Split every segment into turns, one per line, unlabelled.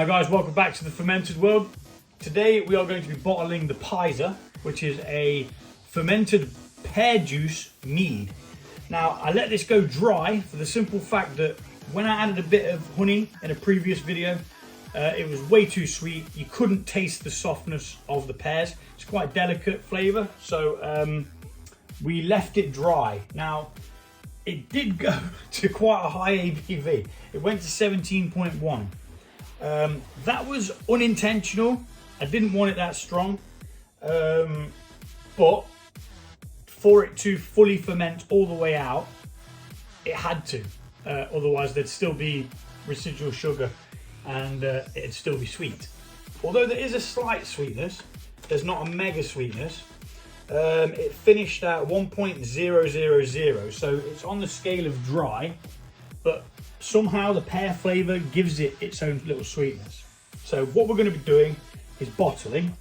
Hi guys, welcome back to the fermented world. Today we are going to be bottling the Pyser, which is a fermented pear juice mead. Now I let this go dry for the simple fact that when I added a bit of honey in a previous video, it was way too sweet. You couldn't taste the softness of the pears. It's quite delicate flavour, so we left it dry. Now it did go to quite a high ABV. It went to 17.1. That was unintentional. I didn't want it that strong, but for it to fully ferment all the way out, it had to. Otherwise there'd still be residual sugar and it'd still be sweet. Although there is a slight sweetness, there's not a mega sweetness. It finished at 1.000, so it's on the scale of dry, but somehow the pear flavour gives it its own little sweetness. So what we're going to be doing is bottling.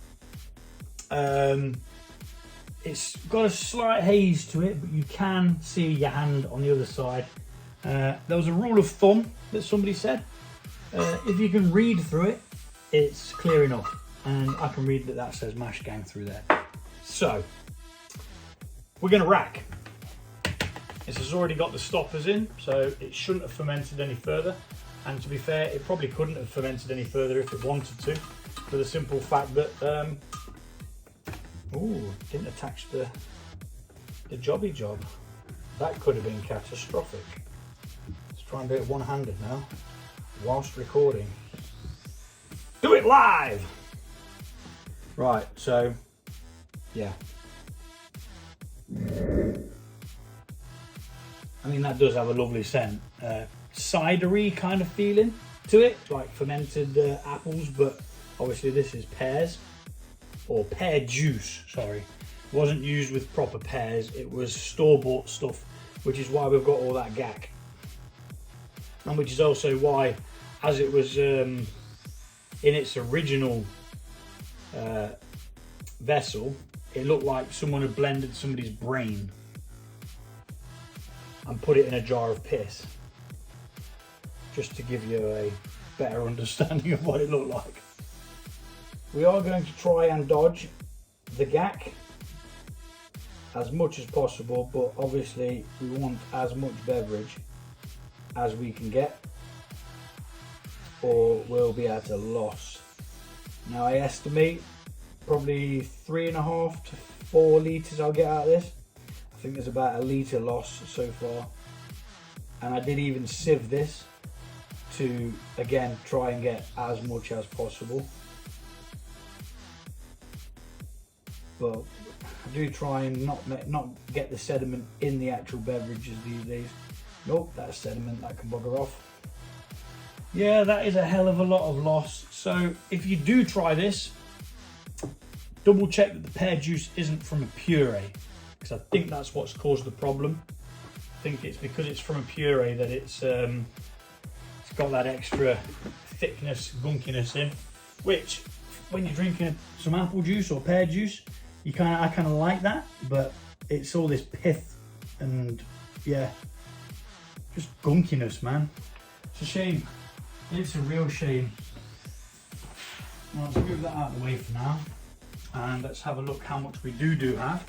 It's got a slight haze to it, but you can see your hand on the other side. There was a rule of thumb that somebody said. If you can read through it, it's clear enough. And I can read that says mash gang through there. So, we're going to rack. This has already got the stoppers in, so it shouldn't have fermented any further. And to be fair, it probably couldn't have fermented any further if it wanted to, for the simple fact that, didn't attach the jobby job. That could have been catastrophic. Let's try and do it one-handed now, whilst recording. Do it live! Right, so, yeah. I mean, that does have a lovely scent. Cidery kind of feeling to it, like fermented apples, but obviously this is pears, or pear juice, sorry. It wasn't used with proper pears, it was store-bought stuff, which is why we've got all that gack. And which is also why, as it was in its original vessel, it looked like someone had blended somebody's brain and put it in a jar of piss, just to give you a better understanding of what it looked like. We are going to try and dodge the gack as much as possible, but obviously we want as much beverage as we can get, or we'll be at a loss. Now I estimate probably 3.5 to 4 litres I'll get out of this. I think there's about a litre loss so far, and I did even sieve this to again try and get as much as possible, but I do try and not get the sediment in the actual beverages these days. Nope, that's sediment, that can bugger off. Yeah, that is a hell of a lot of loss. So if you do try this, double check that the pear juice isn't from a puree, because I think that's what's caused the problem. I think it's because it's from a puree that it's got that extra thickness, gunkiness in, which when you're drinking some apple juice or pear juice, I kind of like that, but it's all this pith and yeah, just gunkiness, man. It's a shame. It's a real shame. Well, let's move that out of the way for now, and let's have a look how much we do have.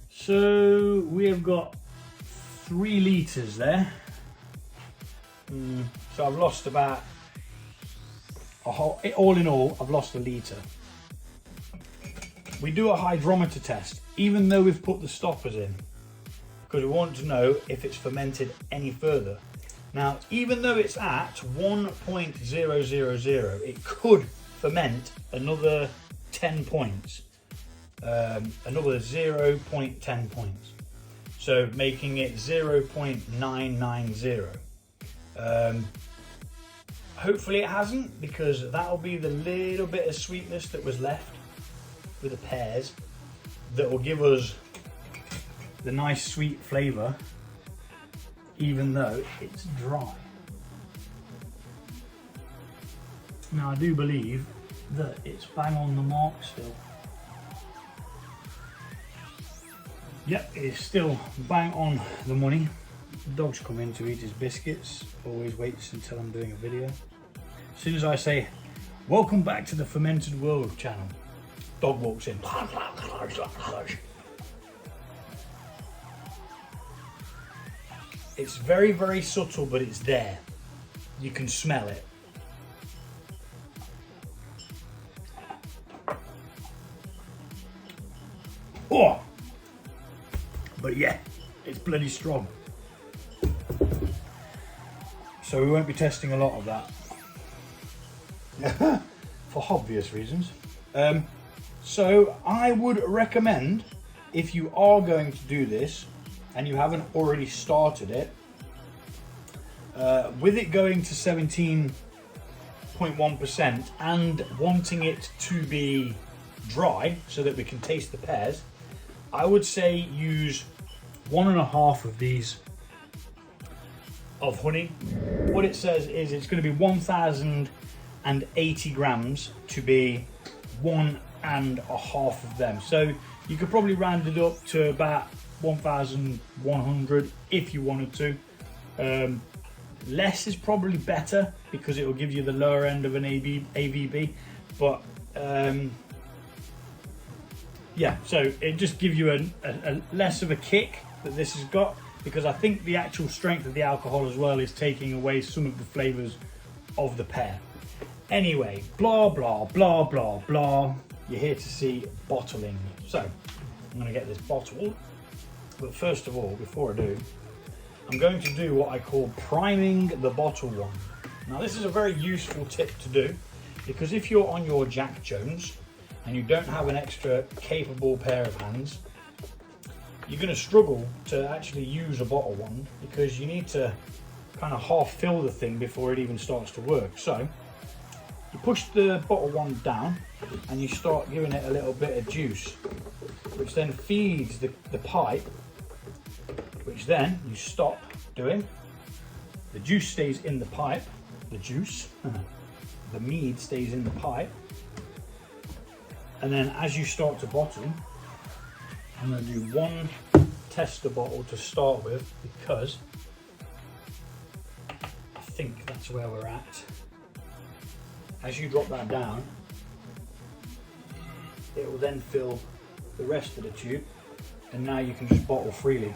So we have got 3 litres there. So I've lost about all in all, I've lost a litre. We do a hydrometer test, even though we've put the stoppers in, because we want to know if it's fermented any further. Now, even though it's at 1.000, it could ferment another 10 points, another 0.10 points. So making it 0.990. Hopefully it hasn't, because that'll be the little bit of sweetness that was left with the pears that will give us the nice sweet flavour, even though it's dry. Now I do believe that it's bang on the mark still. Yep, it's still bang on the money. The dog's come in to eat his biscuits, always waits until I'm doing a video. As soon as I say, welcome back to the Fermented World channel, dog walks in. It's very, very subtle, but it's there. You can smell it. Oh! But yeah, it's bloody strong. So we won't be testing a lot of that. For obvious reasons. So I would recommend, if you are going to do this and you haven't already started it, with it going to 17.1% and wanting it to be dry so that we can taste the pears, I would say use 1.5 of these of honey. What it says is it's going to be 1,080 grams to be 1.5 of them. So you could probably round it up to about 1,100 if you wanted to. Less is probably better because it will give you the lower end of an AVB, but yeah, so it just gives you a less of a kick that this has got, because I think the actual strength of the alcohol as well is taking away some of the flavours of the pear. Anyway, blah, blah, blah, blah, blah. You're here to see bottling. So I'm going to get this bottle. But first of all, before I do, I'm going to do what I call priming the bottle one. Now this is a very useful tip to do, because if you're on your Jack Jones and you don't have an extra capable pair of hands, you're going to struggle to actually use a bottle wand, because you need to kind of half fill the thing before it even starts to work. So you push the bottle wand down and you start giving it a little bit of juice, which then feeds the pipe, which then you stop doing. The juice stays in the pipe, the mead stays in the pipe. And then as you start to bottle, I'm going to do one tester bottle to start with, because I think that's where we're at. As you drop that down, it will then fill the rest of the tube, and now you can just bottle freely.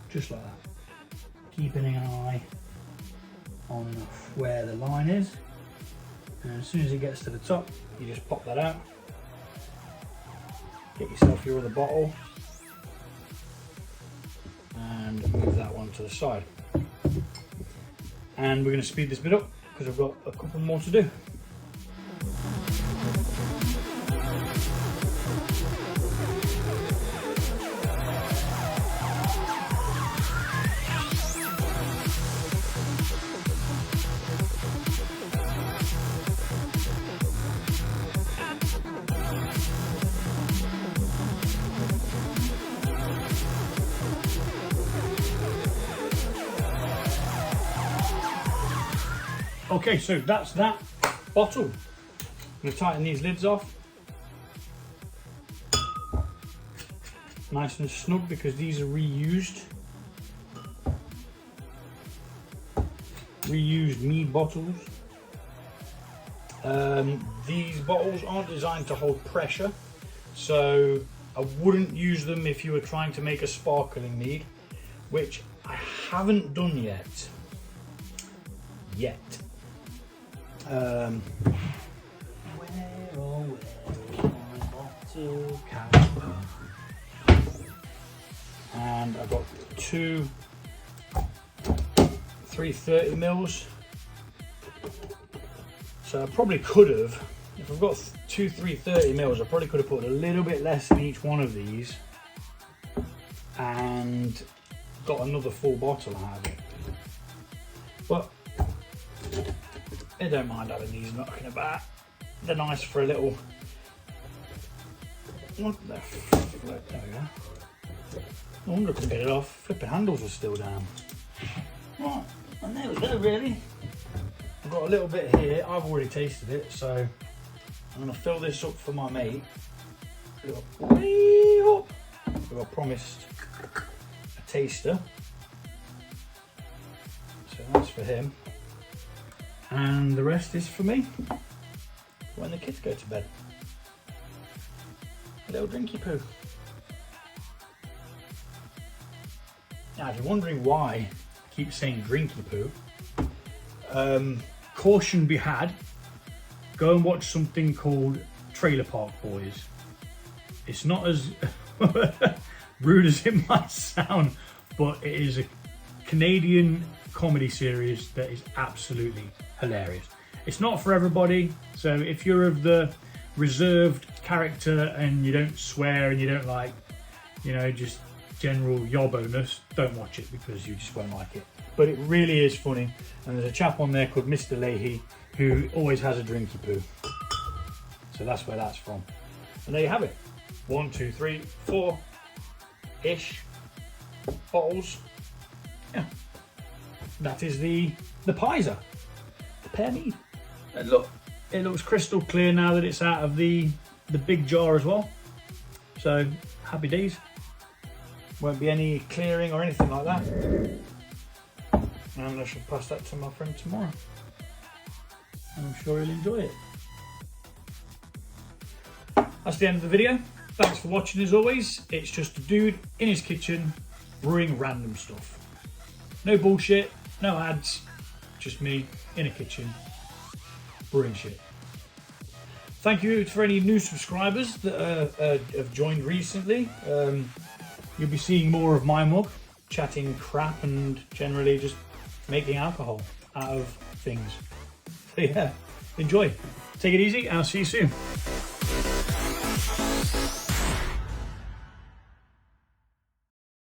Just like that. Keeping an eye on where the line is, and as soon as it gets to the top, you just pop that out, get yourself your other bottle, and move that one to the side. And we're going to speed this bit up because I've got a couple more to do. Okay, so that's that bottle. I'm going to tighten these lids off. Nice and snug, because these are reused mead bottles. These bottles aren't designed to hold pressure, so I wouldn't use them if you were trying to make a sparkling mead, which I haven't done yet. Where is my bottle cap? And I've got two 330 mils. So I probably could have, if I've got two 330 mils, I probably could have put a little bit less in each one of these and got another full bottle out of it. But I don't mind having these knocking about. They're nice for a little. What the flip? There we go. No wonder I couldn't get it off. Flipping handles are still down. Right, and there we go, really. I've got a little bit here. I've already tasted it, so I'm going to fill this up for my mate. Way up. who I promised a taster. So that's for him. And the rest is for me when the kids go to bed. A little drinky poo. Now, if you're wondering why I keep saying drinky poo, caution be had. Go and watch something called Trailer Park Boys. It's not as rude as it might sound, but it is a Canadian comedy series that is absolutely hilarious. It's not for everybody, so if you're of the reserved character and you don't swear and you don't like, you know, just general yobbo-ness, don't watch it because you just won't like it. But it really is funny, and there's a chap on there called Mr. Leahy who always has a drinky poo. So that's where that's from. And there you have it. 1, 2, 3, 4-ish bottles. Yeah. That is the Pyser, the pear mead. And look, it looks crystal clear now that it's out of the big jar as well. So happy days. Won't be any clearing or anything like that. And I shall pass that to my friend tomorrow. And I'm sure he'll enjoy it. That's the end of the video. Thanks for watching as always. It's just a dude in his kitchen brewing random stuff. No bullshit, no ads, just me in a kitchen brewing shit. Thank you for any new subscribers that have joined recently. You'll be seeing more of my mug, chatting crap and generally just making alcohol out of things. So yeah, enjoy. Take it easy, and I'll see you soon.